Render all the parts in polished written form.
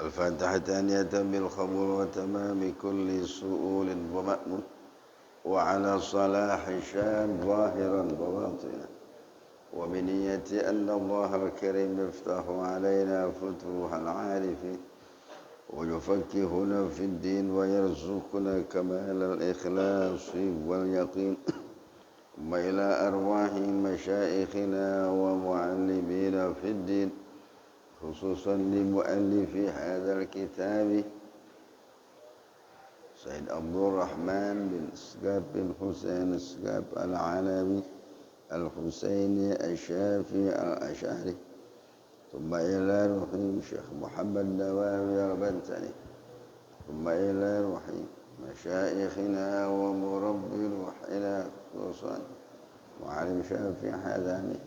الفاتحة تانية بالقبول وتمام كل سؤول ومأمون وعلى صلاح شان ظاهرا وباطنا وبنية أن الله الكريم يفتح علينا فتوح العارفين ويفكهنا في الدين ويرزقنا كمال الإخلاص واليقين ثم إلى أرواح مشايخنا ومعلمينا في الدين خصوصا لمؤلف هذا الكتاب سيد عبد الرحمن بن سقاب بن حسين السقاب العلوي الحسيني الشافعي الأشعري ثم إلى روح الشيخ محمد نواوي البنتني ثم إلى روح مشايخنا ومربي روحنا خصوصا معلم شافعي حذاني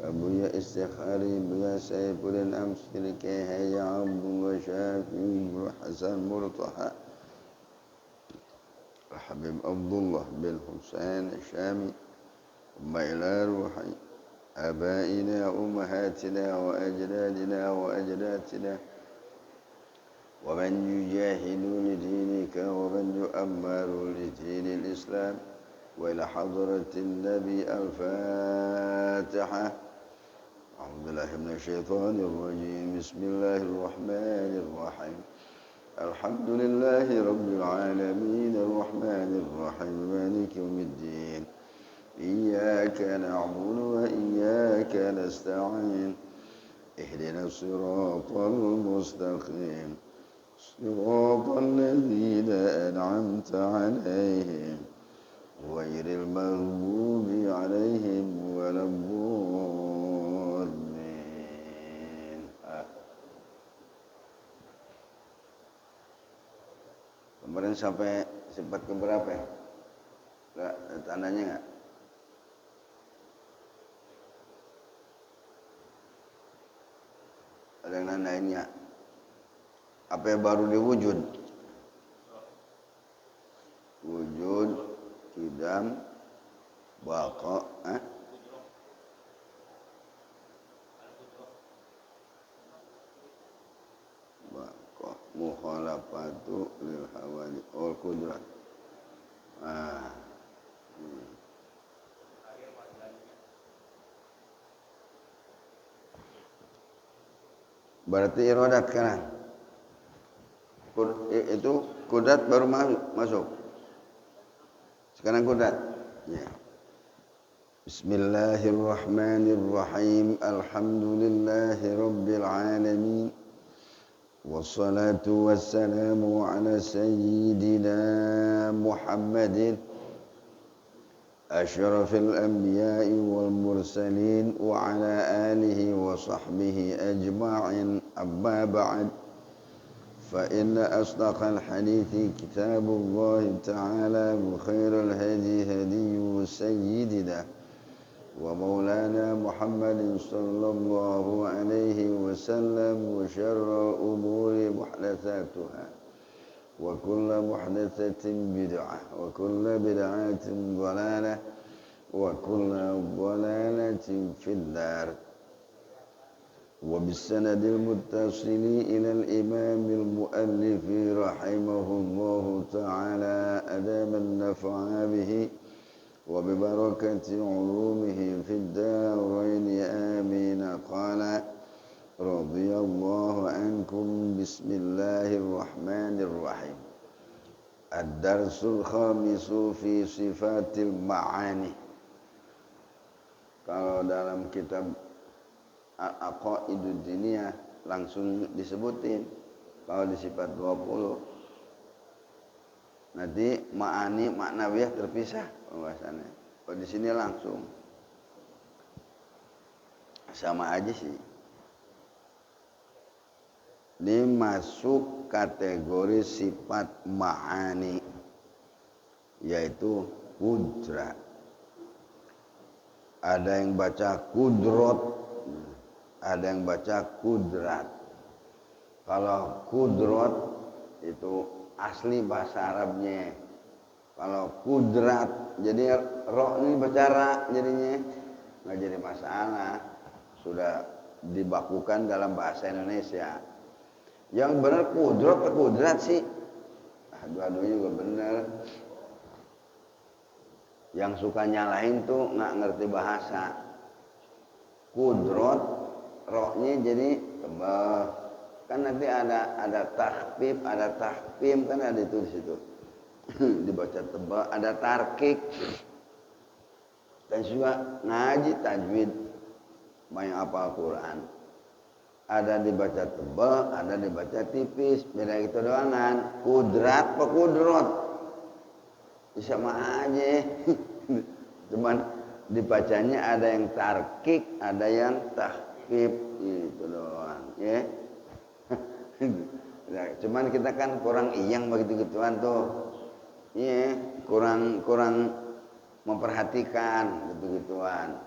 Abuya Istikhari, Buya Saifulin Amsir, Kehaya Abdullah Syafi'i, Hasan Murtaha, Habib Abdullah bin Husain Syami, Ila Ruhi, Abaina, Ummahatina, wa Ajdadina, wa Ajdatina, wa man yujahidu lidinika, wa man yu'ammaru lidinil Islam, wa ila hadratin Nabi Al-Fatiha. أعوذ بالله من الشيطان الرجيم بسم الله الرحمن الرحيم الحمد لله رب العالمين الرحمن الرحيم مالك يوم الدين إياك نعبد وإياك نستعين اهدنا الصراط المستقيم صراط الذين أنعمت عليهم غير المغضوب عليهم ولا الضالين. Kemarin sampai sifat keberapa ya? Enggak, tandanya enggak? Ada yang nandainnya? Apa yang baru diwujud? Wujud, kidam, baqa, mukhalafatu lil hawali wal qudrat. Berarti iradat kan? Itu kudrat baru masuk. Sekarang kudrat. Ya. Bismillahirrahmanirrahim. Alhamdulillahi rabbil alamin. والصلاة والسلام على سيدنا محمد أشرف الأنبياء والمرسلين وعلى آله وصحبه أجمعين أما بعد فإن أصدق الحديث كتاب الله تعالى وخير الهدي هدي سيدنا ومولانا محمد صلى الله عليه وسلم وشر الأمور محدثاتها وكل محدثة بدعة وكل بدعة ضلالة وكل ضلالة في النار وبالسند المتصل إلى الإمام المؤلف رحمه الله تعالى أدام النفع به وببركة علومه في الدارين آمين قال رضي الله عنكم بسم الله الرحمن الرحيم الدرس الخامس في صفات المعاني. Kalau dalam kitab Al-Aqaidud Diniyah langsung disebutin kalau di sifat 20 nanti ma'ani maknawiyah terpisah pembahasannya. Kalau di sini langsung sama aja sih. Ini masuk kategori sifat ma'ani yaitu kudrat. Ada yang baca kudrot, ada yang baca kudrat. Kalau kudrot itu asli bahasa Arabnya. Kalau kudrat, jadi roh ini bacara jadinya nggak jadi masalah. Sudah dibakukan dalam bahasa Indonesia. Yang benar kudrat apa kudrat sih? Dua-duanya juga benar. Yang suka nyalahin tuh nggak ngerti bahasa. Kudrat, roknya jadi tebal. Kan nanti ada takhfif, ada tahfim, kan ada itu di situ. Dibaca tebal, ada tarkik. Dan juga ngaji tajwid, banyak hafal Quran. Ada dibaca tebal, ada dibaca tipis. Beda itu doangan. Kudrat apa kudrot? Sama aja. Cuman dibacanya ada yang tarkik, ada yang tahfif, itu doang, ya. Nah, cuman kita kan kurang iyang begitu gituan tuh, ya, kurang memperhatikan gitu gituan.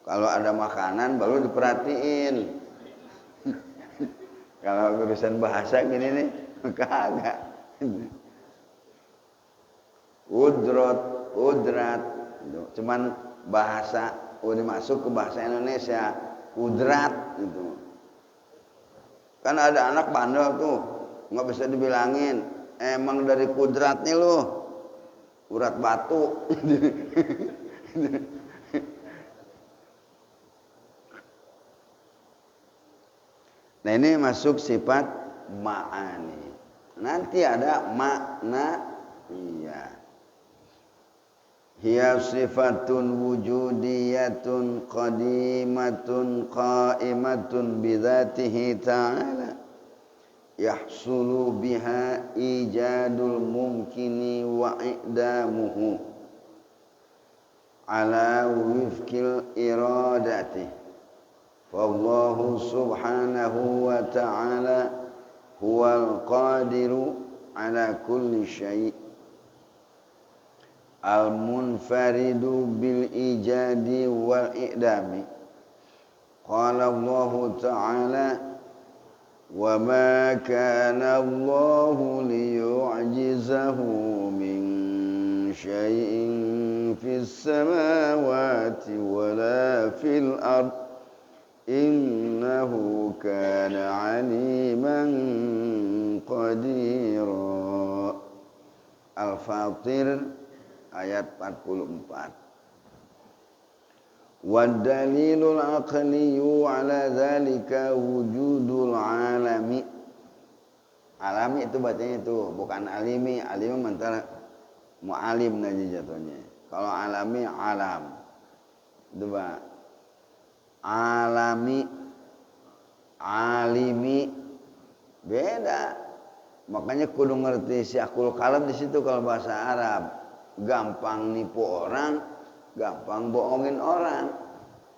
Kalau ada makanan baru diperhatiin. Kalau urusan bahasa gini nih, kagak. Kudrat, cuman bahasa udah masuk ke bahasa Indonesia, kudrat gitu. Kan ada anak bandel tuh, nggak bisa dibilangin, emang dari kudratnya lu, urat batu. Nah ini masuk sifat ma'ani. Nanti ada makna, iya. Hiya sifatun wujudiyatun qadimatun qaimatun bidzatihi ta'ala yahsulu biha ijadul mumkini wa i'damuhu ala wifqil iradati fallahu subhanahu wa ta'ala huwal qadiru ala kulli syai' al-munfaridu bil ijadi wal i'dami. Qala Allah Ta'ala wa ma kana Allah liyu'jizahu min syai'in fis samawati wala fil ard innahu kana 'aliman qadira. Al-Fatir ayat 44. Wad dalilul aqliyu ala dzalika wujudul alami. Alami itu bacanya itu, bukan alimi. Alimi mentara mu'alim aja jatuhnya. Kalau alami alam. Itu Pak. Alami alimi beda. Makanya kudu ngerti syakul kalam di situ kalau bahasa Arab. Gampang nipu orang, gampang bohongin orang.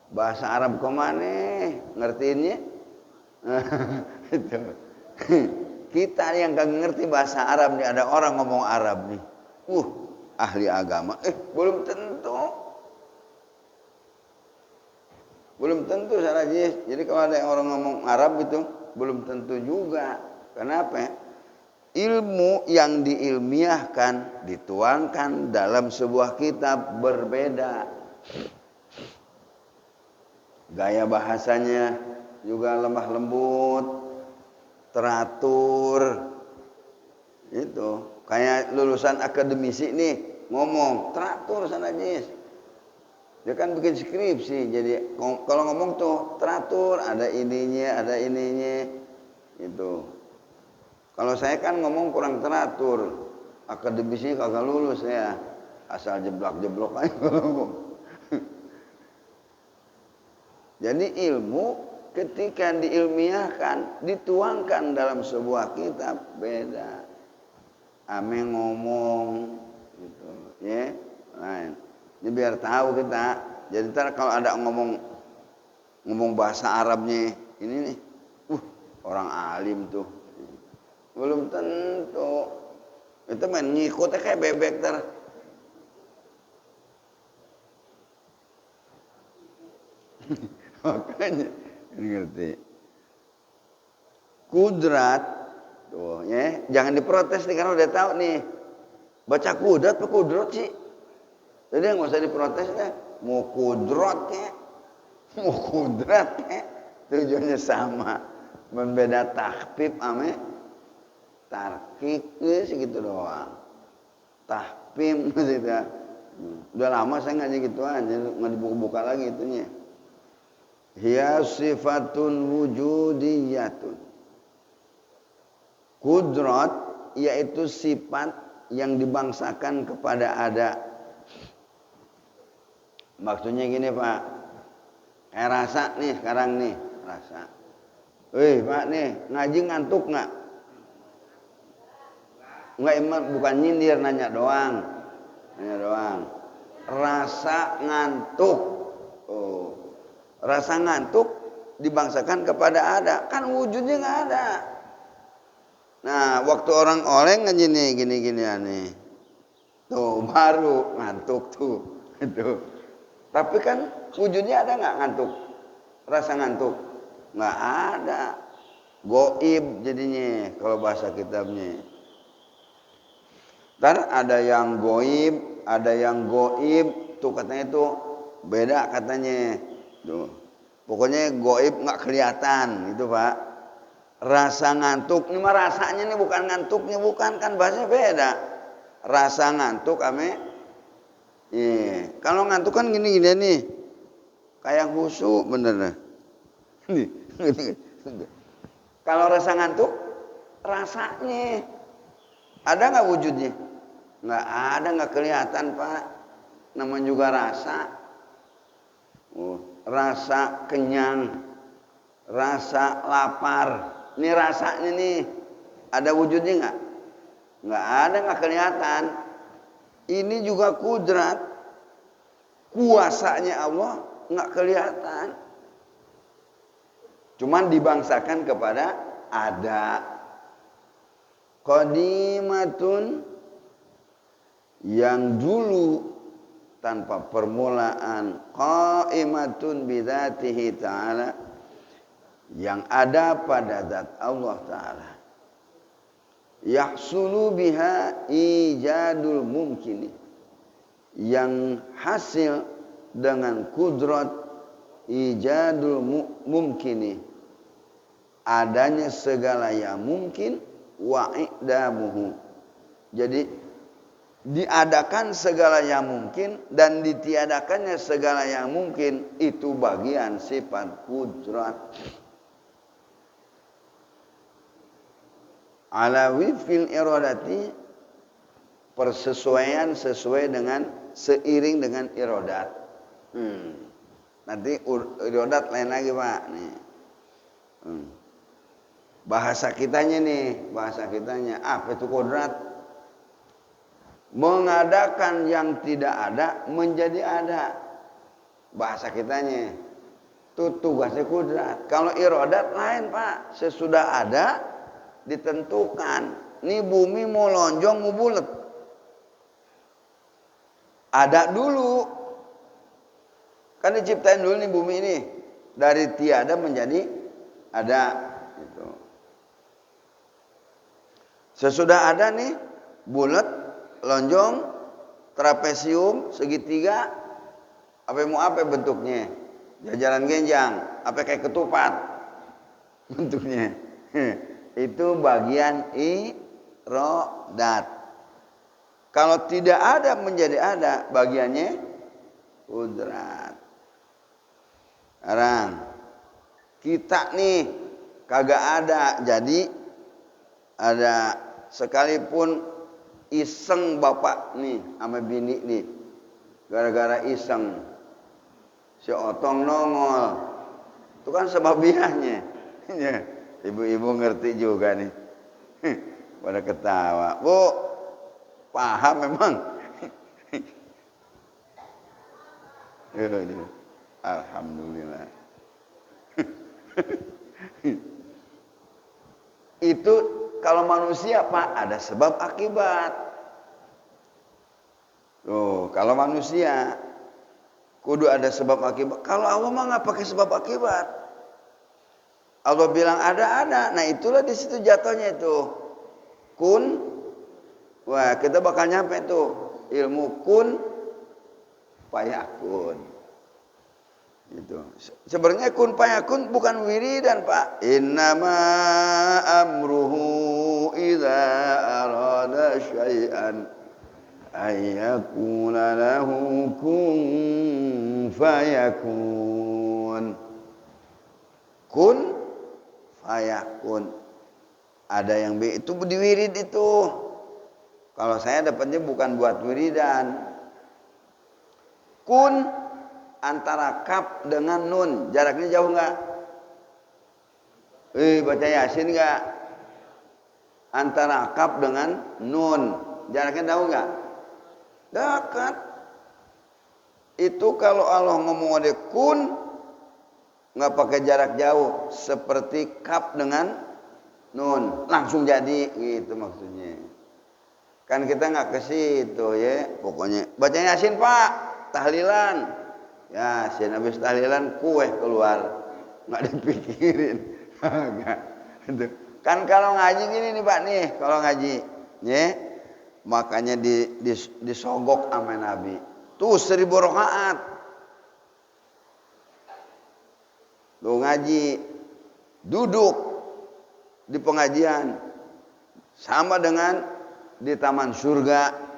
Bahasa Arab kemana? Ngertiinnya? Itu. Kita yang gak ngerti bahasa Arab nih, ada orang ngomong Arab nih. Ahli agama. Belum tentu. Belum tentu Sarajis. Jadi kalau ada orang ngomong Arab itu, belum tentu juga. Kenapa? Ilmu yang diilmiahkan, dituangkan dalam sebuah kitab berbeda. Gaya bahasanya juga lemah lembut, teratur. Itu kayak lulusan akademisi nih ngomong teratur sana Jis. Dia kan bikin skripsi, jadi kalau ngomong tuh teratur, ada ininya, itu. Kalau saya kan ngomong kurang teratur, akademisi kagak lulus ya, asal jeblok-jeblok aja ngomong. Jadi ilmu ketika diilmiahkan, dituangkan dalam sebuah kitab beda. Ame ngomong, gitu, ya, lain. Ini biar tahu kita. Jadi ntar kalau ada ngomong bahasa Arabnya, ini nih, orang alim tuh. Belum tentu. Itu main ngikutnya kayak bebek ter. Makanya ngerti. Kudrat tuh ya, jangan diprotes nih karena udah tahu nih. Baca kudrat apa kudrat sih? Jadi nggak usah diprotes deh. Mau kudrat ya, tujuannya sama. Membeda tahfif ame tarkik segitu doang. Tahfim maksudnya. Udah lama saya ngaji gituan, nggak dibuka lagi itunya. Hiya sifatun wujudiyatun. Kudrat yaitu sifat yang dibangsakan kepada ada. Maksudnya gini Pak, kayak rasa nih sekarang nih, rasa. Pak nih, ngaji ngantuk nggak? Nggak, bukan nyindir, nanya doang. Nanya doang. Rasa ngantuk. Oh, rasa ngantuk dibangsakan kepada ada, kan wujudnya nggak ada. Nah, waktu orang oleng ngaji nih gini-gini aneh. Tuh baru ngantuk tuh. Itu. Tapi kan wujudnya ada nggak ngantuk? Rasa ngantuk? Nggak ada. Goib jadinya kalau bahasa kitabnya. Ntar ada yang goib, ada yang goib. Tuh katanya itu beda katanya. Tuh. Pokoknya goib nggak kelihatan itu Pak. Rasa ngantuk, ini mah rasanya nih bukan ngantuknya, bukan, kan bahasanya beda. Rasa ngantuk ame. Iya. Kalau ngantuk kan gini-gini nih. Kayak khusyuk bener. Nih. Kalau rasa ngantuk, rasanya ada nggak wujudnya? Nggak ada, nggak kelihatan Pak. Namanya juga rasa. Rasa kenyang, rasa lapar. Ini rasanya nih, ada wujudnya nggak? Nggak ada, nggak kelihatan. Ini juga kudrat, kuasanya Allah nggak kelihatan. Cuman dibangsakan kepada ada. Qadimatun yang dulu tanpa permulaan, qaimatun bidzatihi ta'ala yang ada pada zat Allah Ta'ala. Yahsulu biha ijadul mumkini yang hasil dengan kudrat ijadul mumkini adanya segala yang mungkin wa i'damuhu. Jadi diadakan segala yang mungkin dan ditiadakannya segala yang mungkin itu bagian sifat kudrat. Ala wifil iradati persesuaian sesuai dengan seiring dengan iradat. Nanti iradat lain lagi Pak nih. Bahasa kitanya nih, bahasa kitanya apa itu kodrat? Mengadakan yang tidak ada menjadi ada. Bahasa kitanya itu tugasnya kodrat. Kalau iradat lain Pak, sesudah ada ditentukan. Nih bumi mau lonjong mau bulat. Ada dulu. Kan diciptain dulu nih bumi ini. Dari tiada menjadi ada. Gitu. Sesudah ada nih bulat, lonjong, trapesium, segitiga. Apa bentuknya? Jajaran genjang. Apa kayak ketupat bentuknya? Itu bagian iradat. Kalau tidak ada menjadi ada, bagiannya kudrat. Sekarang kita nih kagak ada, jadi ada sekalipun iseng bapak nih sama bini nih, gara-gara iseng si otong nongol, itu kan sebabiannya. Ibu-ibu ngerti juga nih. Pada ketawa. Bu, paham memang. Alhamdulillah. Itu kalau manusia Pak ada sebab akibat. Tuh, kalau manusia kudu ada sebab akibat. Kalau Allah mah nggak pakai sebab akibat. Allah bilang ada. Nah itulah di situ jatuhnya itu. Kun. Wah kita bakal nyampe tuh. Ilmu kun. Fayakun. Itu. Sebenarnya kun fayakun bukan wiridan, Pak. Innama amruhu idza arada syai'an ayyakuna lahu kun fayakun. Kun fayakun. Ada yang itu di wirid itu. Kalau saya dapatnya bukan buat wiridan. Kun antara kaf dengan nun, jaraknya jauh nggak? Baca Yasin nggak? Antara kaf dengan nun, jaraknya jauh nggak? Dekat. Itu kalau Allah ngomong ada kun, nggak pakai jarak jauh, seperti kaf dengan nun, langsung jadi, gitu maksudnya. Kan kita nggak ke situ ya, pokoknya baca Yasin Pak, tahlilan. Yasin habis tahlilan kue keluar, nggak dipikirin. Kan kalau ngaji gini nih Pak nih, kalau ngaji, ya makanya disogok sama Nabi. Tuh 1000 rakaat. Tuh ngaji, duduk di pengajian sama dengan di taman surga.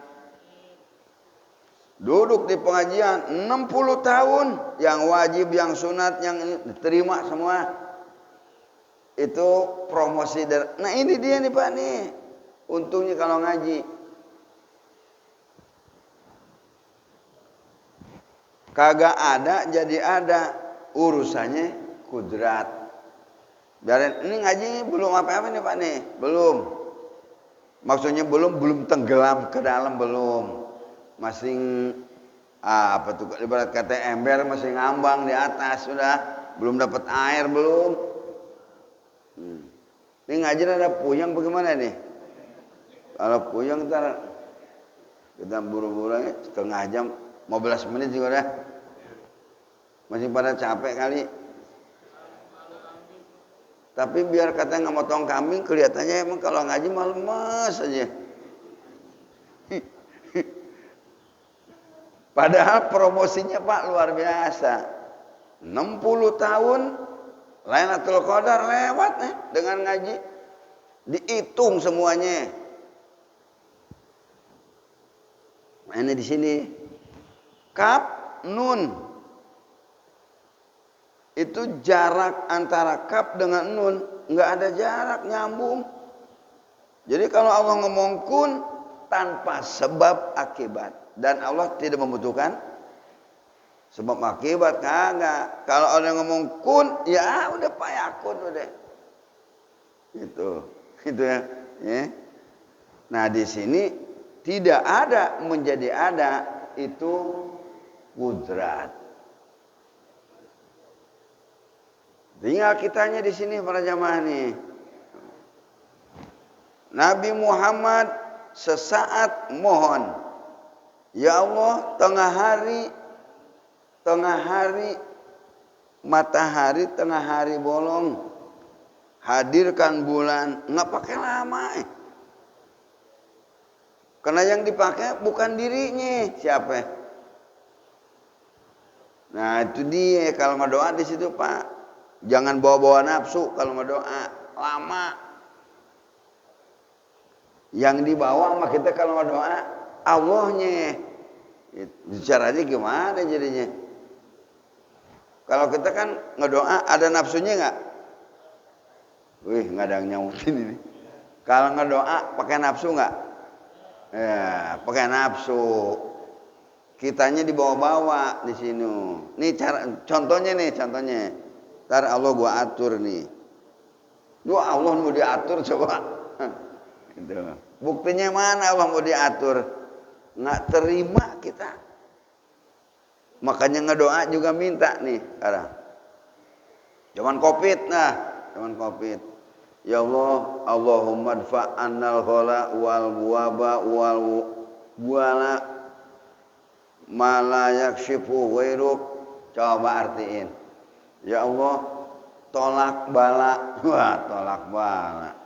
Duduk di pengajian 60 tahun, yang wajib, yang sunat, yang diterima semua. Itu promosi dari. Nah ini dia nih Pak nih. Untungnya kalau ngaji. Kagak ada jadi ada, urusannya kudrat. Biarin ini ngaji belum apa-apa nih Pak nih, belum. Maksudnya belum tenggelam ke dalam, belum. Masih apa tuh ibarat kata ember masih ngambang di atas, sudah belum dapat air, belum. Ini ngaji ada puyeng bagaimana nih? Kalau puyeng ntar kita buru-buru setengah jam, 15 menit juga udah. Masih pada capek kali. Tapi biar kata nggak motong kambing, kelihatannya emang kalau ngaji males aja. Padahal promosinya Pak luar biasa. 60 tahun Lailatul Qadar lewat dengan ngaji. Dihitung semuanya. Nah, ini di sini. Kaf nun. Itu jarak antara kaf dengan nun, nggak ada jarak, nyambung. Jadi kalau Allah ngomong kun tanpa sebab akibat. Dan Allah tidak membutuhkan sebab akibat, kagak. Kalau orang ngomong kun, ya udah payakun udah. Itu ya. Nah di sini tidak ada menjadi ada, itu kudrat. Tinggal kitanya di sini para jamaah nih. Nabi Muhammad sesaat mohon, ya Allah, tengah hari, matahari tengah hari bolong, hadirkan bulan. Nggak pakai lama. Karena yang dipakai bukan dirinya, siapa? Nah itu dia, kalau ngedoa di situ Pak, jangan bawa-bawa nafsu kalau ngedoa, lama. Yang dibawa sama kita kalau ngedoa Allahnya. Caranya gimana jadinya? Kalau kita kan ngedoa ada nafsunya nggak? Nggak ada yang nyautin ini. Kalau ngedoa pakai nafsu nggak? Ya, pakai nafsu. Kitanya dibawa-bawa di sini. Nih contohnya. Ntar Allah gua atur nih. Dua Allah mau diatur coba. Gitu. Buktinya mana Allah mau diatur? Nggak terima kita. Makanya ngedoa juga minta nih sekarang. Zaman Covid. Ya Allah, Allahumma dfa'annal ghala wal waba wal buala ma la yakshifu ghairuk. Coba artiin. Ya Allah, tolak bala. Wah, tolak bala.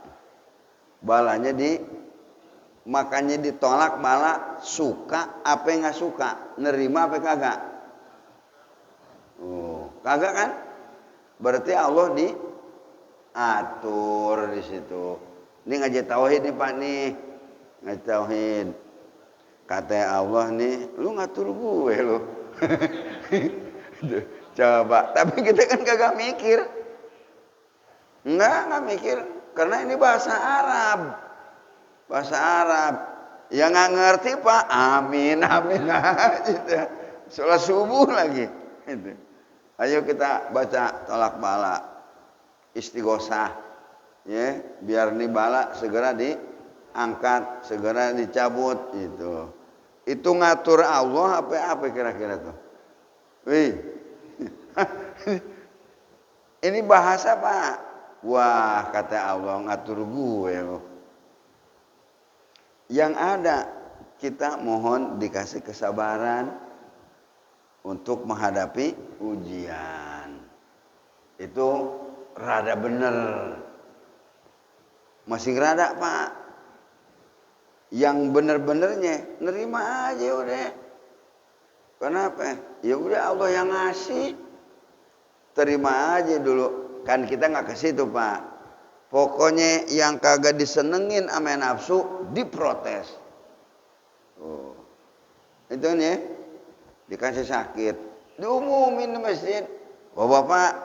Balanya makanya ditolak bala, suka apa yang nggak suka, nerima apa kagak. Kagak kan? Berarti Allah diatur di situ. Ini ngaji tauhid nih Pak nih. Ngaji tauhid. Kata Allah nih, lu ngatur gue lu. Coba, tapi kita kan kagak mikir. Enggak mikir. Karena ini bahasa Arab. Bahasa Arab. Yang nggak ngerti Pak, amin. Gitu. Sholat subuh lagi. Gitu. Ayo kita baca tolak bala. Istighosah. Ya, biar nih bala segera diangkat, segera dicabut. Gitu. Itu ngatur Allah apa kira-kira tuh? Wih. Ini bahasa Pak. Wah, kata Allah ngatur gue loh. Yang ada kita mohon dikasih kesabaran untuk menghadapi ujian. Itu rada bener. Masih rada Pak. Yang bener-benernya nerima aja udah. Kenapa? Ya udah Allah yang ngasih. Terima aja dulu. Kan kita nggak ke situ Pak. Pokoknya yang kagak disenengin sama nafsu diprotes. Oh. Itu nih dikasih sakit, diumumin di masjid. Bapak,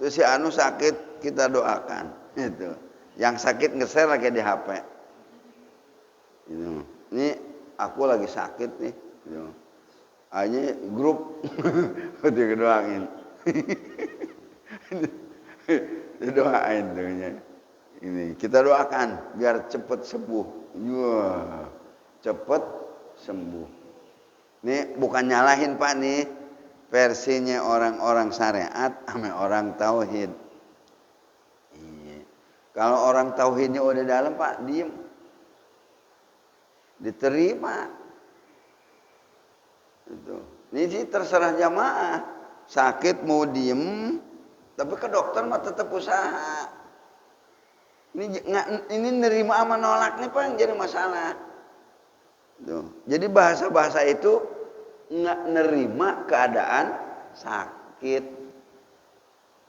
tuh si anu sakit kita doakan. Itu. Yang sakit nge-share lagi di HP. Itu. Ini aku lagi sakit nih. Itu. Aja grup doain. Doain tuhnya. Ini kita doakan biar cepat sembuh. Wah, cepat sembuh. Ini bukan nyalahin Pak nih, versinya orang-orang syariat sama orang tauhid. Iya. Kalau orang tauhidnya udah dalam Pak, diem, diterima. Itu. Ini sih terserah jamaah. Sakit mau diem, tapi ke dokter mah tetap usaha. Ini nerima sama nolak nih Pak yang jadi masalah. Tuh. Jadi bahasa-bahasa itu nggak nerima keadaan sakit,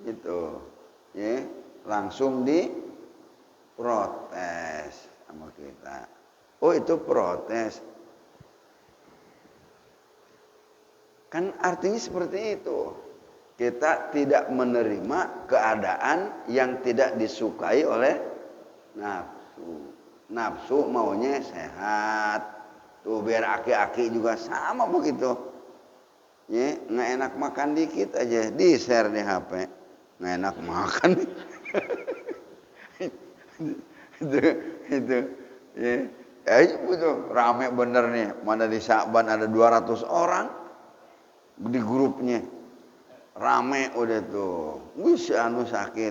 gitu. Ya, langsung diprotes sama kita. Oh itu protes. Kan artinya seperti itu. Kita tidak menerima keadaan yang tidak disukai oleh nafsu. Nafsu maunya sehat. Tuh biar aki-aki juga sama begitu. Ya, nggak enak makan dikit aja di-share di HP. Nggak enak makan. itu. Ya, itu rame bener nih. Mana di Sya'ban ada 200 orang di grupnya. Rame udah tuh. Wih si anu sakit.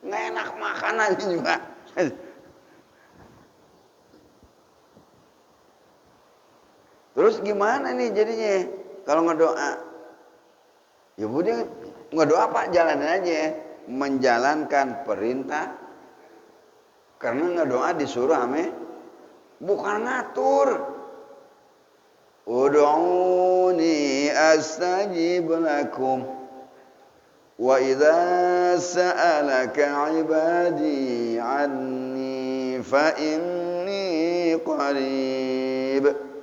Nggak enak makan aja juga. Terus gimana nih jadinya kalau ngedoa? Ya udah ngedoa Pak jalanin aja, menjalankan perintah. Karena ngedoa disuruh ame bukan ngatur. Ud'uni astajib lakum wa idza sa'alaka 'ibadi 'anni fa inni qarib.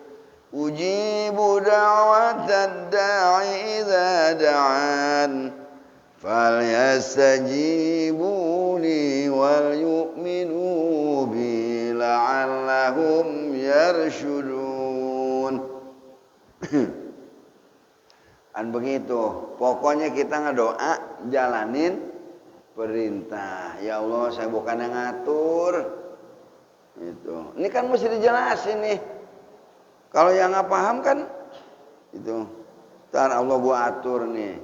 Ujibu da'watad da'i idza da'an falyastajibu li wal yu'minu bi la'allahum yarshudun. Kan begitu. Pokoknya kita ngedoa jalanin perintah. Ya Allah, saya bukan yang ngatur. Itu. Ini kan mesti dijelasin nih. Kalau yang nggak paham kan itu, ntar Allah gua atur nih,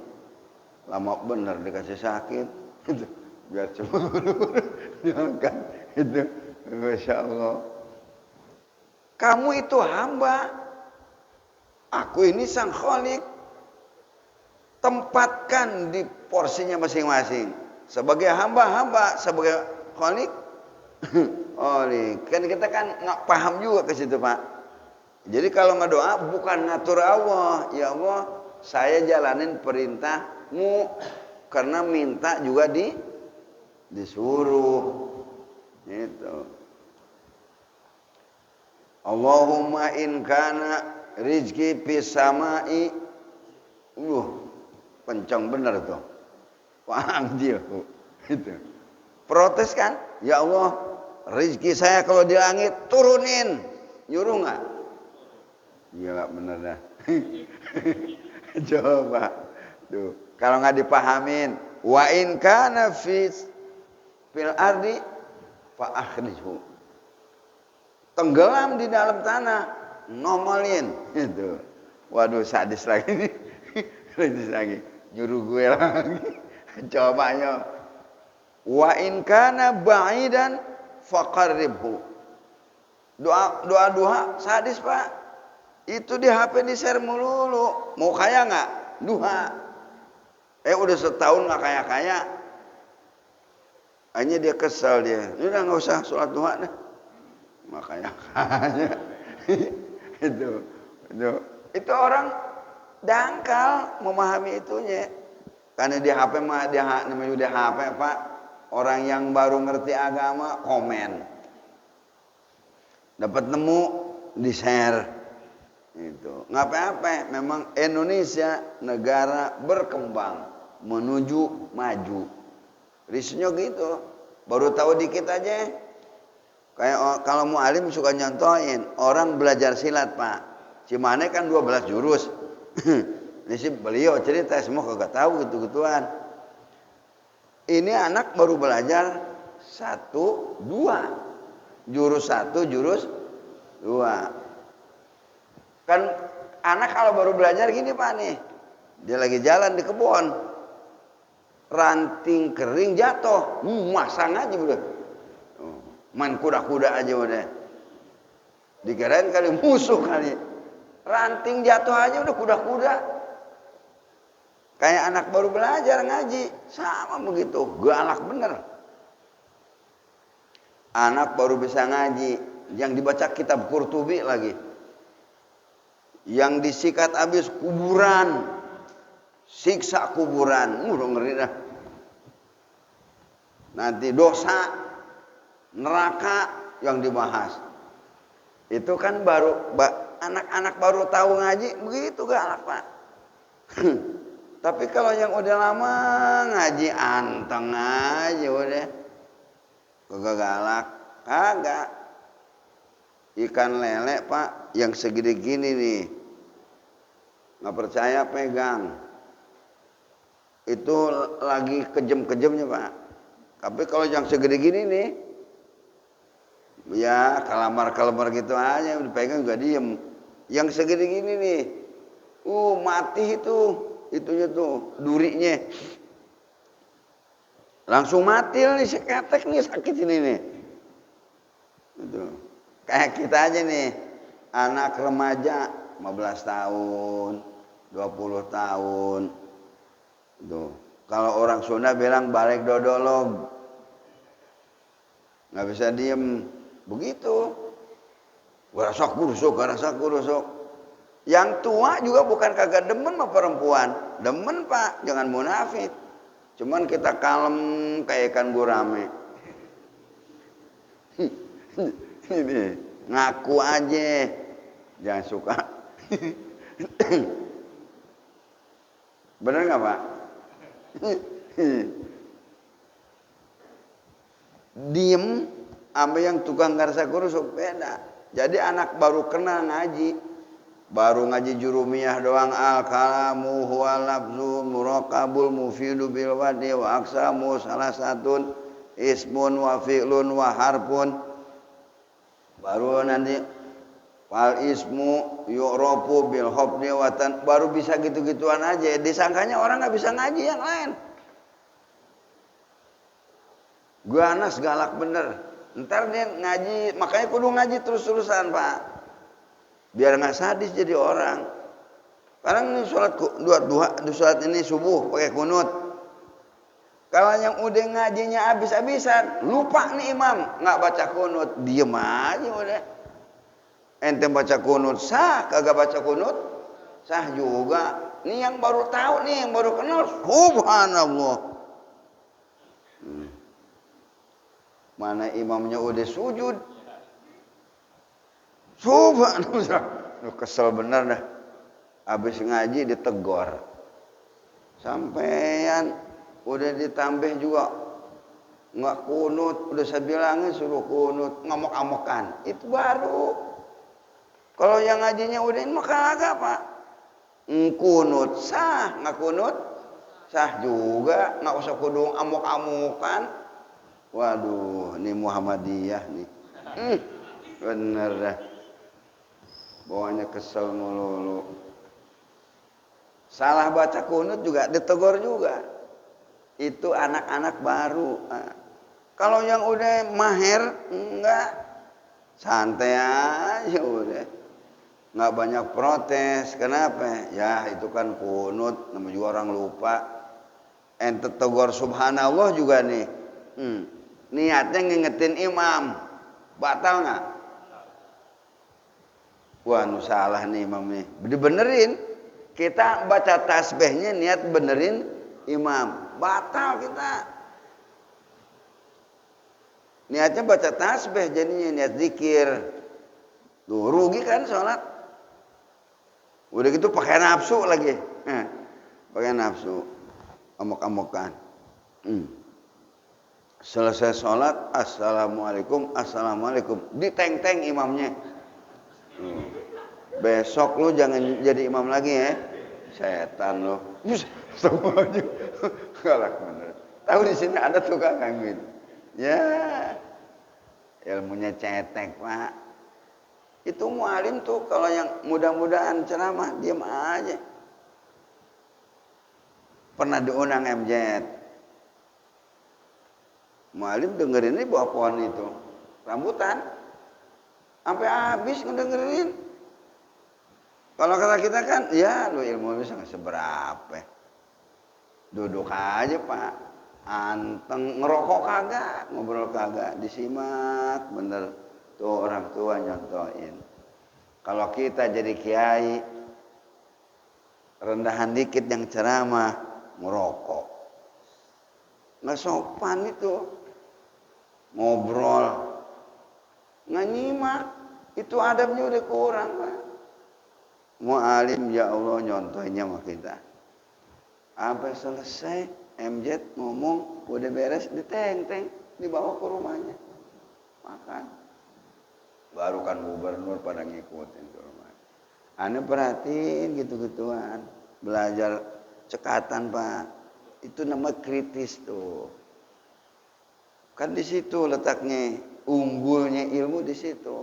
lama bener dikasih sakit, itu biar cepat diangkat, itu, masya Allah. Kamu itu hamba, aku ini sang Khalik. Tempatkan di porsinya masing-masing. Sebagai hamba, sebagai Khalik, kan kita kan nggak paham juga ke situ Pak. Jadi kalau ngedoa bukan ngatur Allah. Ya Allah, saya jalanin perintahmu. Karena minta juga disuruh. Itu. Allahumma in kana rizki fis samai. Kencang bener tuh. Paham dia. Itu. Protes kan? Ya Allah, rizki saya kalau di langit turunin. Nyuruh nggak? Iya nggak bener dah. Coba. Tuh. Kalau nggak dipahamin, wa in kana fil ardi fa akhrijhu. Tenggelam di dalam tanah, nomelin itu. Waduh, sadis lagi. Sadis lagi. Nyuruh gue lagi. Cobanya. Wa in kana ba'idan faqarribhu. Doa sadis, Pak. Itu di HP di-share melulu. Mau kaya nggak? Duha. Udah setahun nggak kaya-kaya. Hanya dia kesal dia. Udah nggak usah sholat duha dah. Makanya itu orang dangkal memahami itunya. Karena di HP mah namanya udah HP, Pak. Orang yang baru ngerti agama komen. Dapat nemu di-share. Itu nggak apa-apa, memang Indonesia negara berkembang menuju maju. Risnya gitu, baru tahu dikit aja. Kayak kalau mau alim suka nyontohin orang belajar silat, Pak. Cimane kan 12 jurus. Ini sih beliau cerita, semua kagak tahu gitu-gituan. Ini anak baru belajar 1, 2. Jurus 1, jurus 2. Kan anak kalau baru belajar gini, Pak nih. Dia lagi jalan di kebun. Ranting kering jatuh. Masang aja udah. Main kuda-kuda aja udah. Dikirain kali musuh kali. Ranting jatuh aja udah kuda-kuda. Kayak anak baru belajar ngaji. Sama begitu. Galak bener. Anak baru bisa ngaji. Yang dibaca kitab Qurtubi lagi. Yang disikat habis kuburan, siksa kuburan, udah ngeri dah. Nanti dosa, neraka yang dibahas. Itu kan baru anak-anak baru tahu ngaji, begitu galak, Pak. Tapi kalau yang udah lama ngaji anteng aja udah, kagak galak, kagak. Ikan lele, Pak, yang segede gini nih. Nggak percaya pegang. Itu lagi kejem-kejemnya, Pak. Tapi kalau yang segede gini nih, ya kalamar-kalamar gitu aja, dipegang juga diem. Yang segede gini nih, mati itunya tuh, durinya. Langsung mati nih, seketek nih, sakit ini nih. Gitu. Kayak kita aja nih, anak remaja 15 tahun, 20 tahun. Tuh. Kalau orang Sunda bilang balik dodolog. Nggak bisa diem. Begitu. Garasak kurusuk. Yang tua juga bukan kagak demen sama perempuan. Demen, Pak, jangan munafik. Cuman kita kalem kayak ikan gurame. Ini ngaku aja, jangan suka. Bener nggak, Pak? Diem sama yang tukang garasa kurusuk beda. Jadi anak baru kenal ngaji, baru ngaji jurumiyah doang, al kalamu huwa lafzun muraqabul mufidu bil wadi wa aksamu salah satun ismun wa fi'lun wa harfun. Baru nanti wal ismu yu'rafu bil hubni watan, baru bisa gitu-gituan aja. Disangkanya orang nggak bisa ngaji yang lain. Gua anas galak bener. Ntar dia ngaji, makanya kudu ngaji terus-terusan, Pak. Biar nggak sadis jadi orang. Sekarang ini sholat sholat ini subuh pakai kunut. Kalau yang udah ngajinya habis-habisan, lupa nih imam, nggak baca kunut, diem aja udah. Ente baca kunut sah, kagak baca kunut sah juga. Nih yang baru tahu nih, yang baru kenal. Subhanallah. Mana imamnya udah sujud. Subhanallah. Kesel bener dah. Habis ngaji ditegor. Sampean udah ditambah juga. Nggak kunut. Udah saya bilangin suruh kunut. Ngamuk-amukan. Itu baru. Kalau yang ngajinya udah ini mah kagak, Pak. Kunut sah. Nggak kunut sah juga. Nggak usah kudu amuk-amukan. Waduh, ini Muhammadiyah nih. Bener dah. Bawanya kesel melulu. Salah baca kunut juga ditegur juga. Itu anak-anak baru. Kalau yang udah mahir, enggak. Santai aja udah. Enggak banyak protes. Kenapa? Ya itu kan kunut. Namanya juga orang lupa. Ente tegur subhanallah juga nih. Niatnya ngingetin imam. Batal nggak? Wah, nu salah nih imam nih. Dibenerin. Kita baca tasbihnya niat benerin imam. Batal kita. Niatnya baca tasbih jadinya niat zikir. Tuh rugi kan sholat. Udah gitu pakai nafsu lagi. Pakai nafsu. Amok-amokan. Selesai sholat, assalamualaikum, assalamualaikum. Diteng-teng imamnya. Besok lu jangan jadi imam lagi ya. Setan lu. Semua aja. Galak bener. Tahu di sini ada tukang amin. Ya. Ilmunya cetek, Pak. Itu mualim tuh kalau yang mudah-mudahan ceramah diam aja. Pernah diundang MZ. Mualim dengerin ini bawa pohon itu rambutan sampai habis ngedengerin. Kalau kata kita kan, ya lu ilmu bisa nggak seberapa. Duduk aja Pak, anteng ngerokok kagak, ngobrol kagak, disimak bener tuh orang tua nyontoin. Kalau kita jadi kiai, rendahan dikit yang ceramah, ngerokok, nggak sopan itu. Ngobrol nggak nyimak, itu adabnya udah kurang, Pak. Mu'alim ya Allah nyontohnya sama kita. Sampai selesai MZ ngomong udah beres, diteng-teng dibawa ke rumahnya makan. Baru kan gubernur pada ngikutin ke rumah. Ane perhatiin gitu-gituan, belajar cekatan Pak. Itu nama kritis tuh. Kan di situ letaknya, unggulnya ilmu di situ.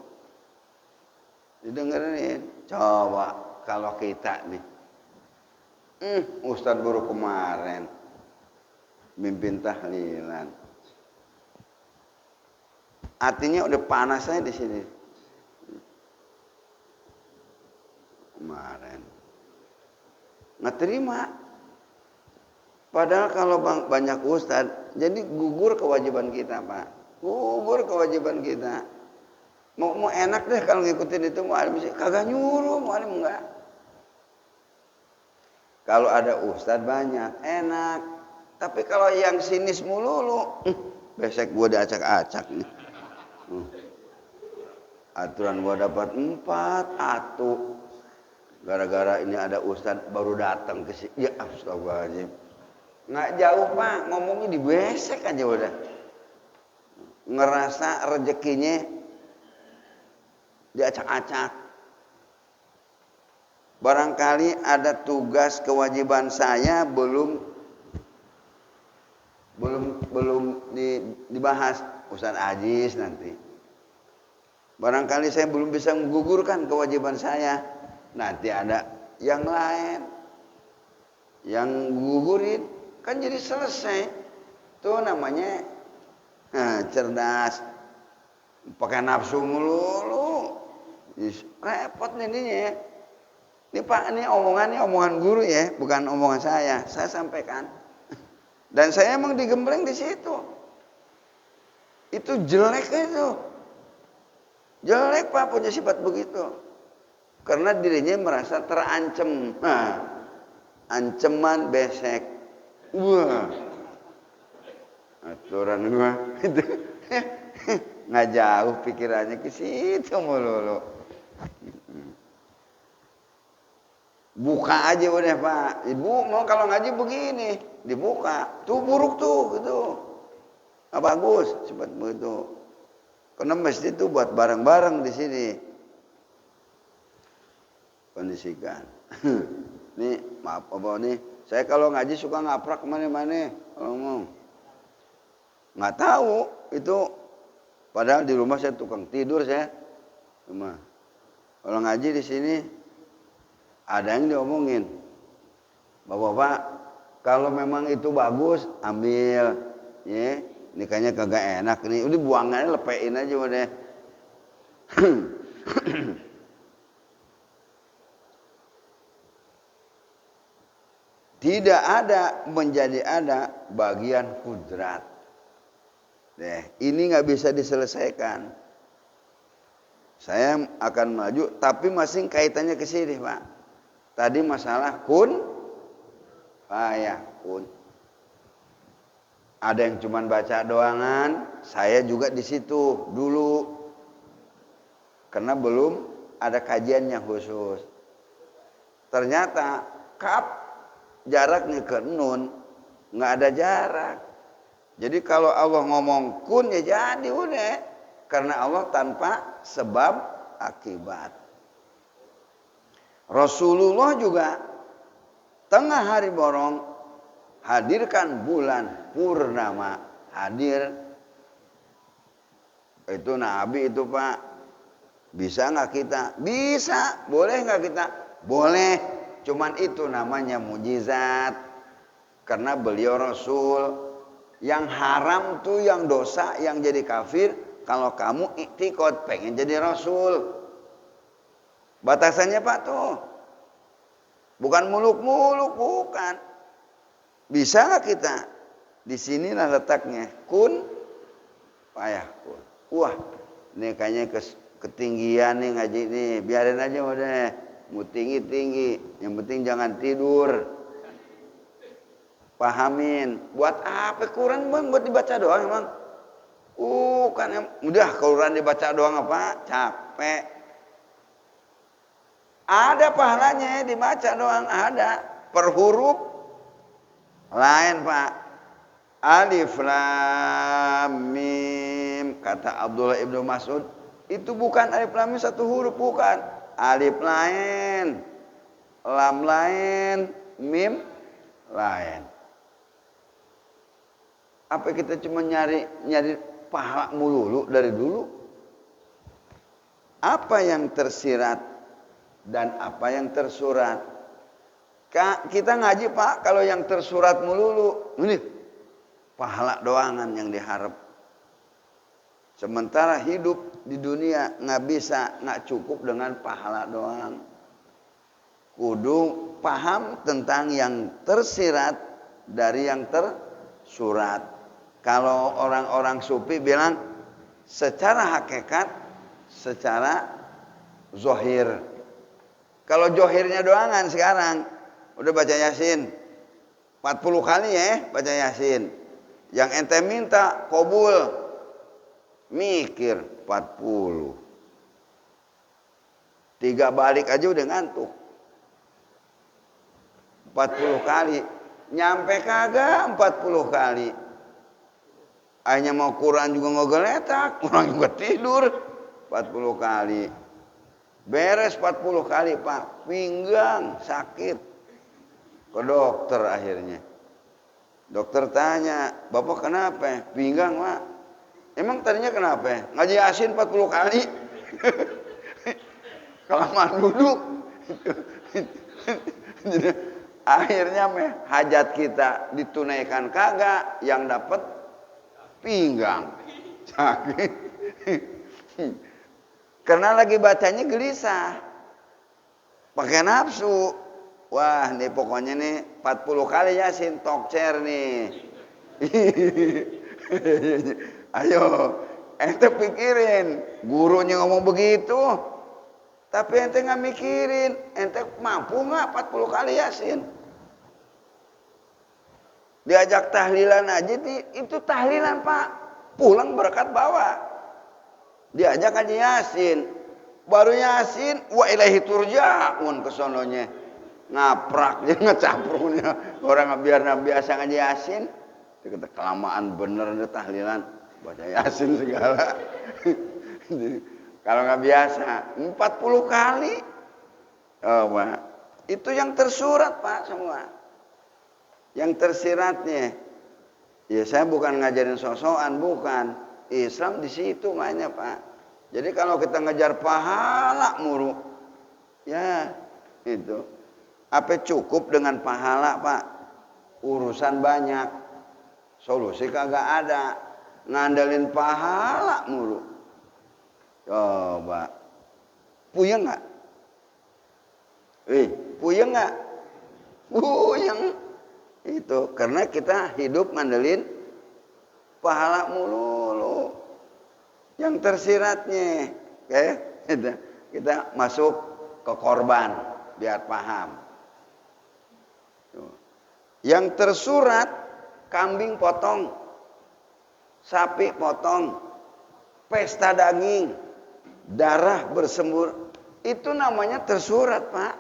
Didengerin. Coba kalau kita nih, Ustadz baru kemarin mimpin tahlilan. Hatinya udah panas aja di sini. Kemarin nggak terima. Padahal kalau banyak ustadz, jadi gugur kewajiban kita, Pak. Gugur kewajiban kita. Mau enak deh kalau ngikutin itu mualim sih. Kagak nyuruh, mualim enggak. Kalau ada ustadz banyak, enak. Tapi kalau yang sinis melulu, besek gua diacak-acak nih. Aturan gua dapat 4 atu. Gara-gara ini ada ustadz baru datang ke sini. Ya astagfirullahaladzim. Nggak jauh Pak, ngomongnya dibesek aja udah. Ngerasa rezekinya diacak-acak. Barangkali ada tugas kewajiban saya belum dibahas Ustaz Aziz nanti. Barangkali saya belum bisa menggugurkan kewajiban saya. Nanti ada yang lain yang gugurin. Kan jadi selesai. Itu namanya cerdas. Pakai nafsu melulu. Repot nih ya. Ini Pak, ini omongan guru ya, bukan omongan saya. Saya sampaikan. Dan saya emang digembleng di situ. Itu jelek itu. Jelek Pak punya sifat begitu. Karena dirinya merasa terancam. Nah, anceman besek. Wah, aturan gua itu nggak jauh pikirannya ke situ mulu. Buka aja udah Pak. Ibu mau kalau ngaji begini dibuka, tuh buruk tuh gitu. Nggak bagus cepat begitu. Karena masjid itu buat bareng-bareng di sini. Kondisikan. Nih maaf apa nih? Saya kalau ngaji suka ngaprak kemana-mana. Kalau ngomong nggak tahu itu. Padahal di rumah saya tukang tidur saya. Cuma kalau ngaji di sini ada yang diomongin. Bapak-bapak kalau memang itu bagus ambil. Ya, nikahnya kagak enak nih. Udah buangannya lepein aja udah. Tidak ada menjadi ada bagian kudrat. Ini nggak bisa diselesaikan. Saya akan maju, tapi masih kaitannya ke sini, Pak. Tadi masalah kun, fayakun. Ada yang cuma baca doangan, saya juga di situ dulu, karena belum ada kajiannya khusus. Ternyata kap jaraknya ke nun nggak ada jarak. Jadi kalau Allah ngomong kun ya jadi udah, karena Allah tanpa sebab akibat. Rasulullah juga tengah hari borong hadirkan bulan purnama hadir. Itu Nabi itu Pak. Bisa nggak kita? Bisa. Boleh nggak kita? Boleh. Cuman itu namanya mujizat. Karena beliau Rasul. Yang haram tuh yang dosa, yang jadi kafir. Kalau kamu iktikad pengen jadi Rasul. Batasannya Pak tuh. Bukan muluk-muluk, bukan. Bisa nggak kita? Di sinilah letaknya. Kun, fayakun. Wah, ini kayaknya ketinggian nih ngaji nih. Biarin aja udah. Mau tinggi-tinggi. Yang penting jangan tidur. Pahamin. Buat apa Quran bang? Buat dibaca doang emang. Kan udah Quran dibaca doang apa? Capek. Ada pahalanya dibaca doang. Ada. Per huruf. Lain Pak. Alif lam mim. Kata Abdullah ibnu Mas'ud. Itu bukan alif lam mim satu huruf. Bukan. Alif lain. Lam lain. Mim lain. Apa kita cuma nyari pahala melulu dari dulu? Apa yang tersirat dan apa yang tersurat? Kita ngaji Pak, kalau yang tersurat melulu, ini pahala doangan yang diharap. Sementara hidup di dunia nggak cukup dengan pahala doang. Kudu paham tentang yang tersirat dari yang tersurat. Kalau orang-orang sufi bilang secara hakikat, secara zohir. Kalau zohirnya doangan sekarang, udah baca Yasin 40 kali ya baca Yasin. Yang ente minta kabul, mikir 40. 3 balik aja udah ngantuk. 40 kali. Nyampe kagak 40 kali. Hanya mau Quran juga ngegeletak, orang juga tidur 40 kali. Beres 40 kali Pak, pinggang sakit. Ke dokter akhirnya. Dokter tanya, Bapak kenapa? Pinggang Pak. Emang tadinya kenapa? Ngaji Yasin 40 kali. Kelamaan duduk. Akhirnya hajat kita ditunaikan kagak, yang dapat pinggang sakit. Karena lagi bacanya gelisah, pakai nafsu. Wah, nih pokoknya nih 40 kali Yasin tokcer nih. Ayo, ente pikirin, gurunya ngomong begitu, tapi ente nggak mikirin, ente mampu nggak 40 kali Yasin? Diajak tahlilan aja itu tahlilan Pak. Pulang berkat bawa. Diajak aja Yasin. Baru Yasin wa ilaihi turja'un kesononya. Ngaprak dia ngecaprungnya. Orang biar biasa ngaji Yasin. Dia kata kelamaan bener deh tahlilan. Baca Yasin segala. Kalau nggak biasa 40 kali. Oh, Pak. Itu yang tersurat Pak semua. Yang tersiratnya. Ya saya bukan ngajarin sosokan, bukan. Islam di situ mainnya Pak. Jadi kalau kita ngejar pahala mulu, ya itu. Apa cukup dengan pahala Pak? Urusan banyak. Solusi kagak ada. Ngandelin pahala mulu. Coba. Puyeng nggak? Puyeng nggak? Puyeng. Itu karena kita hidup ngandelin pahala mulu. Yang tersiratnya, oke? Kita masuk ke korban biar paham. Yang tersurat kambing potong, sapi potong, pesta daging, darah bersembur, itu namanya tersurat Pak.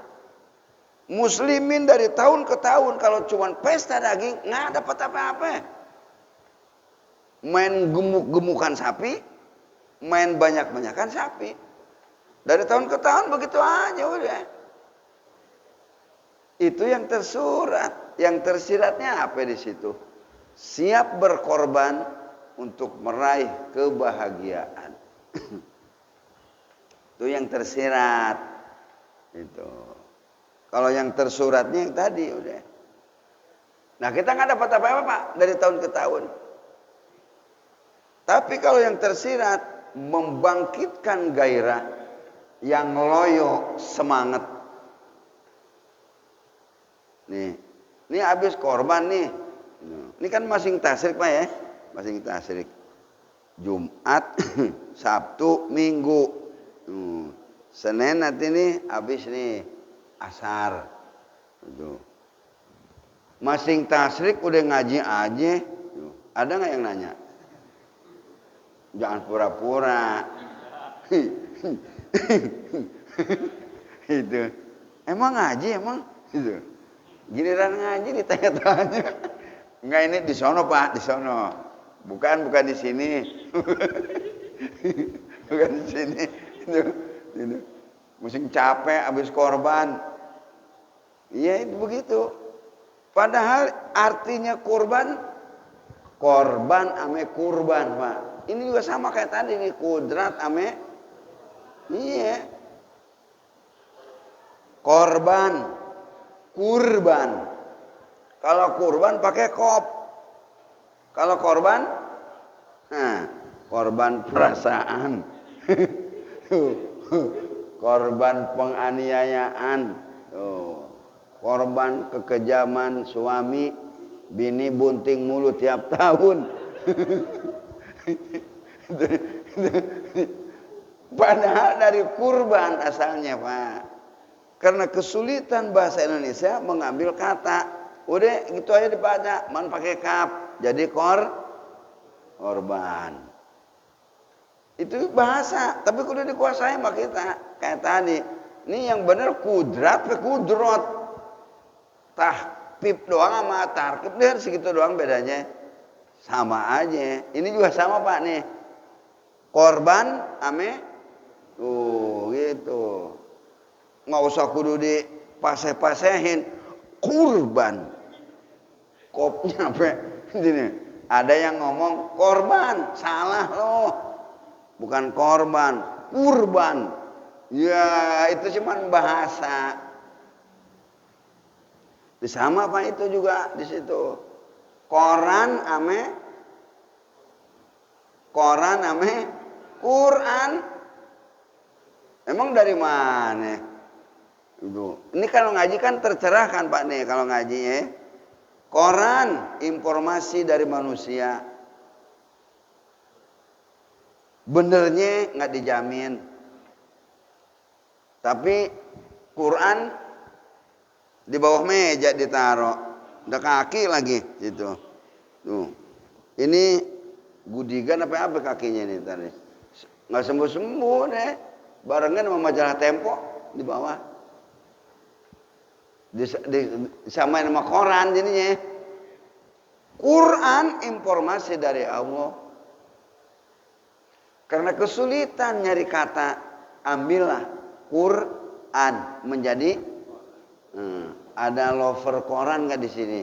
Muslimin dari tahun ke tahun kalau cuma pesta daging nggak dapat apa-apa. Main gemuk-gemukan sapi, main banyak-banyakan sapi. Dari tahun ke tahun begitu aja udah. Itu yang tersurat, yang tersiratnya apa di situ? Siap berkorban untuk meraih kebahagiaan. Itu yang tersirat. Itu. Kalau yang tersuratnya yang tadi udah. Nah kita nggak dapat apa-apa Pak dari tahun ke tahun. Tapi kalau yang tersirat membangkitkan gairah, yang loyo semangat. Ini habis korban nih. Ini kan masing tasrik Pak ya, masing tasrik. Jumat, Sabtu, Minggu. Senin nanti nih habis nih. Asar gitu. Masing tasrik udah ngaji aja. Ada nggak yang nanya? Jangan pura-pura. Itu. Emang ngaji emang? Gitu. Giliran ngaji ditanya-tanya. Enggak ini di sono Pak, di sono. Bukan di sini. Bukan di sini. Itu. Musim capek habis korban. Iya itu begitu. Padahal artinya korban ame kurban Pak. Ini juga sama kayak tadi nih, kudrat ame. Iya. Korban, kurban. Kalau kurban pakai kop. Kalau korban, korban perasaan. Korban penganiayaan. Korban kekejaman suami, bini bunting mulu tiap tahun. Padahal dari kurban asalnya Pak. Karena kesulitan bahasa Indonesia mengambil kata. Udah gitu aja dibaca, man pakai kap. Jadi korban. Itu bahasa, tapi kudu dikuasai sama kita. Kayak tadi, ini yang benar kudrat ke kudrot. Tahpib doang sama tarkib dia segitu doang bedanya. Sama aja. Ini juga sama Pak nih. Korban ame gitu. Nggak usah kudu dipaseh-pasehin. Kurban. Kopnya apa? Ini. Ada yang ngomong korban, salah loh. Bukan korban, kurban. Ya, itu cuman bahasa. Sama Pak itu juga di situ. Koran ame Quran. Emang dari mana? Itu. Ini kalau ngaji kan tercerahkan Pak nih kalau ngaji ya. Koran informasi dari manusia. Benernya nggak dijamin. Tapi Quran di bawah meja ditaruh. Ada kaki lagi itu. Tuh. Ini gudigan apa kakinya ini tadi? Nggak sembuh-sembuh deh. Barengan sama majalah Tempo di bawah. Disamain sama koran jadinya. Quran informasi dari Allah. Karena kesulitan nyari kata, ambillah Quran menjadi ada lover koran nggak di sini?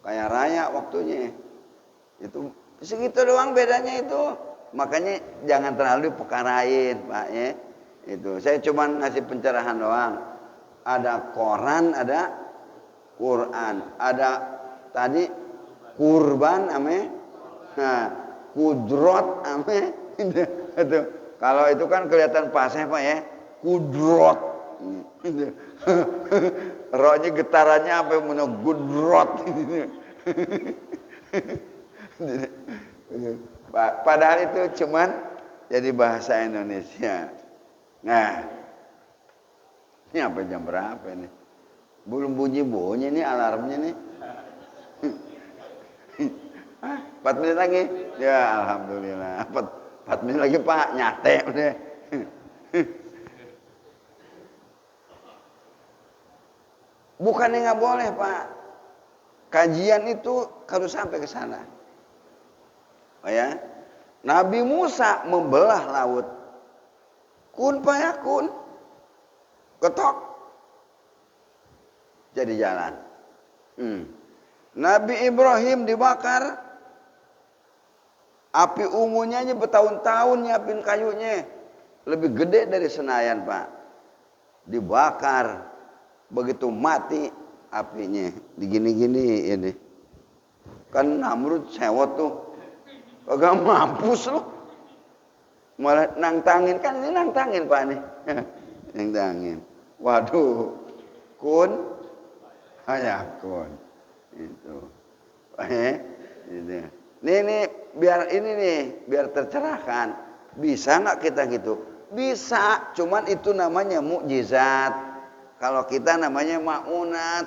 Kayak raya waktunya. Itu segitu doang bedanya itu. Makanya jangan terlalu dipekarain, Pak ya. Itu saya cuma ngasih pencerahan doang. Ada koran, ada Quran, ada tadi kurban ame, nah, kudrot ame. Itu kalau itu kan kelihatan paseh Pak ya, kudrot. Rohnya getarannya apa yang mau kudrot. Padahal itu cuman jadi bahasa Indonesia. Nah, ini apa jam berapa ini? Belum bunyi-bunyi nih alarmnya nih. 4 menit lagi. Ya alhamdulillah. 4 menit lagi Pak, nyate udah. Bukannya nggak boleh Pak. Kajian itu harus sampai ke sana. Oh ya. Nabi Musa membelah laut. Kun fayakun. Ketok. Jadi jalan. Nabi Ibrahim dibakar. Api ungunya aja bertahun-tahun nyiapin kayunya. Lebih gede dari Senayan Pak. Dibakar. Begitu mati apinya. Digini-gini ini. Kan Namrud sewot tuh. Kagak mampus loh. Malah nantangin. Kan ini nantangin Pak nih. Nantangin. Waduh. Kun. Hayakun. Itu. Gitu. Nih biar tercerahkan. Bisa nggak kita gitu? Bisa. Cuman itu namanya mukjizat. Kalau kita namanya ma'unat.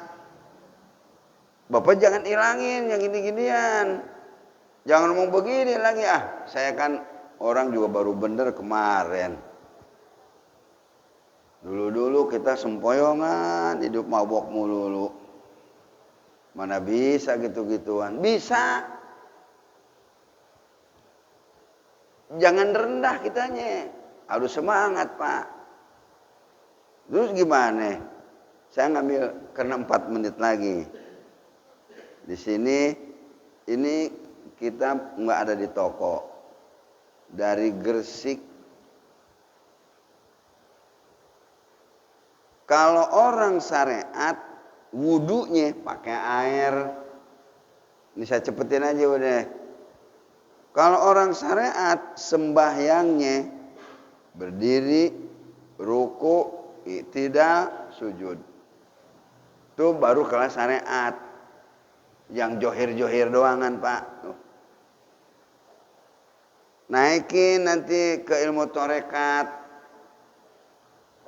Bapak jangan ilangin yang gini-ginian. Jangan ngomong begini lagi saya kan orang juga baru bener kemarin. Dulu kita sempoyongan, hidup mabok mulu. Mana bisa gitu-gituan? Bisa. Jangan rendah kitanya. Harus semangat, Pak. Terus gimana? Saya ngambil karena 4 menit lagi. Di sini ini kita nggak ada di toko. Dari Gresik. Kalau orang syariat wudunya pakai air. Ini saya cepetin aja udah. Kalau orang syariat sembahyangnya berdiri, ruku, iktidal, sujud. Itu baru kelas syariat. Yang johir-johir doangan Pak. Naikin nanti ke ilmu torekat.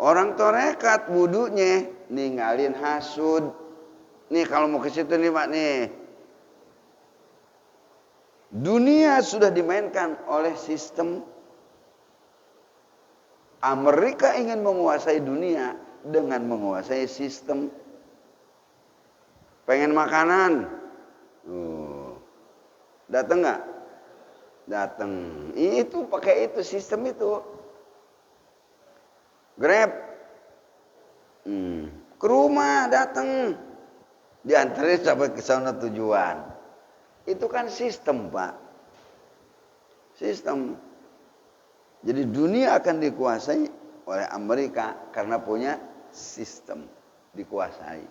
Orang torekat wudunya ninggalin hasud. Nih kalau mau ke situ nih Pak nih. Dunia sudah dimainkan oleh sistem. Amerika ingin menguasai dunia dengan menguasai sistem. Pengen makanan. Datang nggak? Datang. Itu pakai itu sistem itu. Grab. Ke rumah datang. Diantarin sampai ke sana tujuan. Itu kan sistem, Pak. Sistem. Jadi dunia akan dikuasai oleh Amerika karena punya sistem dikuasai.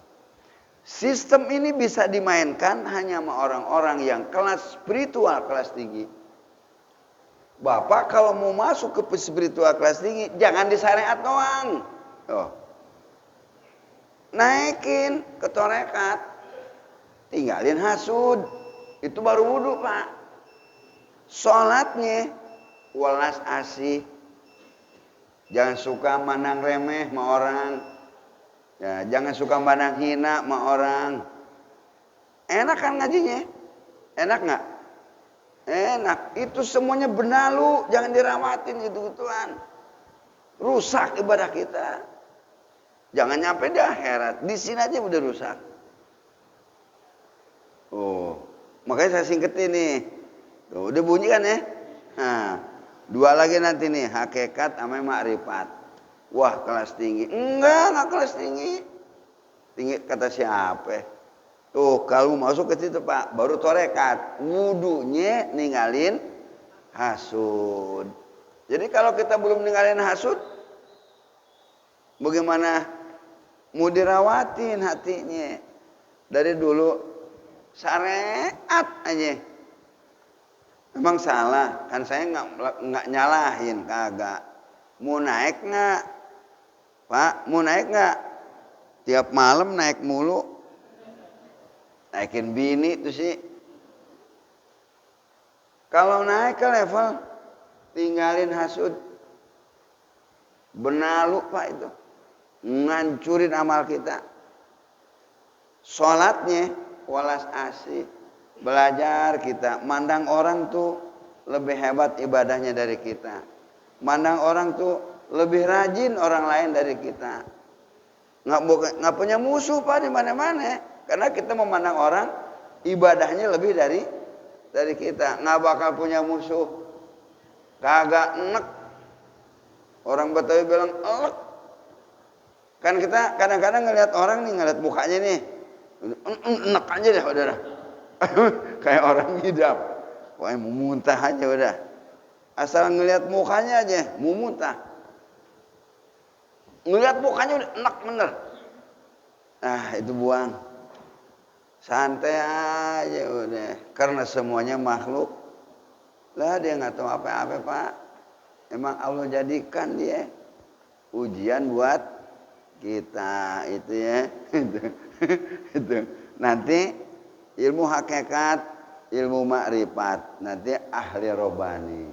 Sistem ini bisa dimainkan hanya sama orang-orang yang kelas spiritual kelas tinggi. Bapak kalau mau masuk ke spiritual kelas tinggi, jangan di syariat doang. Naikin ke torekat. Tinggalin hasud. Itu baru wudu Pak. Sholatnya welas asih. Jangan suka mandang remeh sama orang. Ya, jangan suka pandang hina sama orang. Enak kan ngajinya? Enak nggak? Enak. Itu semuanya benalu, jangan dirawatin gitu-gituan. Rusak ibadah kita. Jangan nyampe di akhirat, di sini aja udah rusak. Oh, makanya saya singketin nih. Tuh, udah bunyi kan ya? Nah, dua lagi nanti nih, hakikat sama makrifat. Wah, kelas tinggi. Enggak kelas tinggi. Tinggi kata siapa? Tuh, kalau masuk ke situ Pak, baru torekat. Wudunya ninggalin hasud. Jadi kalau kita belum ninggalin hasud, bagaimana mau dirawatin hatinya? Dari dulu syariat aja. Emang salah, kan saya nggak nyalahin, kagak. Mau naik nggak, Pak? Mau naik nggak? Tiap malam naik mulu, naikin bini tuh sih. Kalau naik ke level, tinggalin hasud, benalu Pak itu, ngancurin amal kita. Sholatnya walas asih. Belajar kita, mandang orang tuh lebih hebat ibadahnya dari kita. Mandang orang tuh lebih rajin orang lain dari kita. Nggak punya musuh Pak di mana-mana, karena kita memandang orang ibadahnya lebih dari kita. Nggak bakal punya musuh. Kagak enek. Orang Betawi bilang elek. Kan kita kadang-kadang ngelihat orang nih, ngelihat mukanya nih, enek aja deh saudara. Kayak orang ngidam. Wah, mau muntah aja udah. Asal ngelihat mukanya aja mau muntah. Ngelihat mukanya udah enak bener. Nah, itu buang. Santai aja udah. Karena semuanya makhluk. Lah dia nggak tahu apa-apa Pak. Emang Allah jadikan dia ujian buat kita itu ya. Itu. Nanti ilmu hakikat, ilmu makrifat, nanti ahli robani.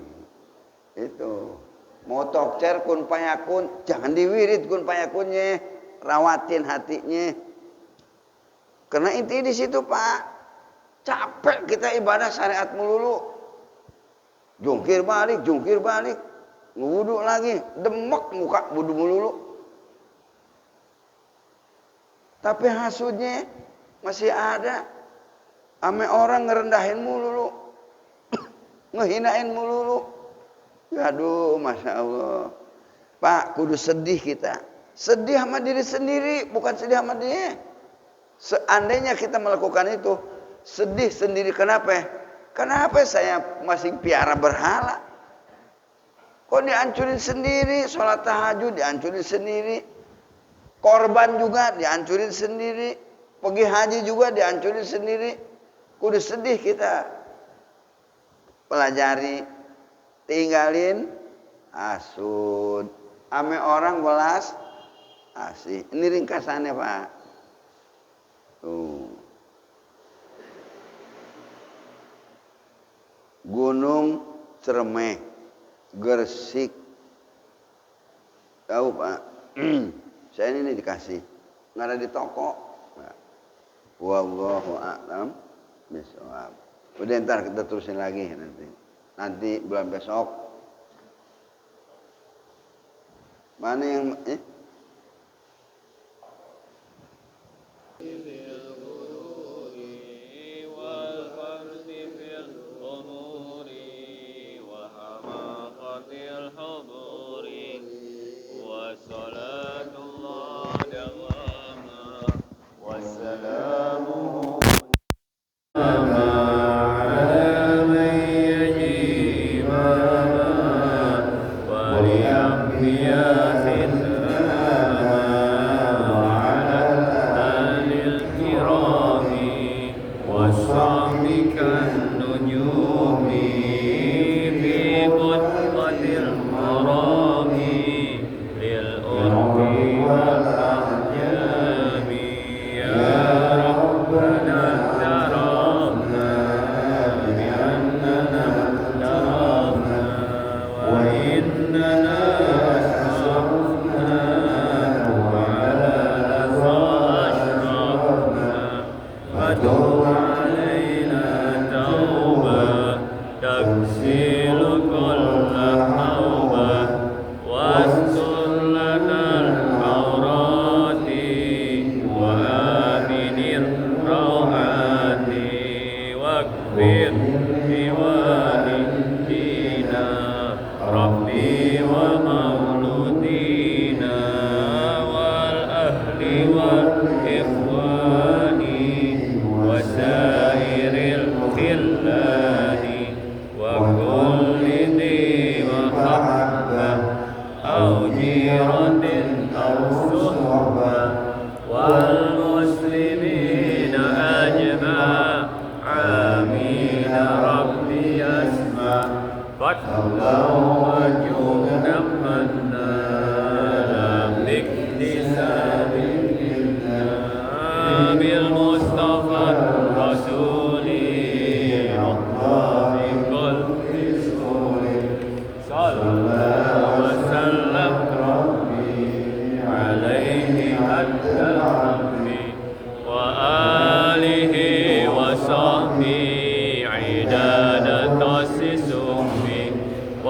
Itu. Mau tokcer kun payakun, jangan diwirid kun payakunnya, rawatin hatinya. Karena inti di situ Pak, capek kita ibadah syariat melulu. Jungkir balik, wudu lagi, demek muka wudu melulu. Tapi hasudnya masih ada. Ame orang ngerendahin mulu, ngehinain mulu. Aduh, Masya Allah. Pak, kudu sedih kita. Sedih sama diri sendiri, bukan sedih sama dia. Seandainya kita melakukan itu, sedih sendiri. Kenapa? Kenapa saya masih piara berhala? Kok dihancurin sendiri? Sholat tahajud dihancurin sendiri. Korban juga dihancurin sendiri. Pergi haji juga dihancurin sendiri. Kudu sedih kita. Pelajari, tinggalin hasud. Ame orang belas asih. Ini ringkasannya Pak. Tuh. Gunung Cermeh, Gresik. Tahu Pak? Saya ini dikasih. Nggak ada di toko. Wallahu a'lam bishawab. Udah ntar kita terusin lagi nanti bulan besok. Mana yang ولأنبياء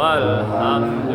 والحمد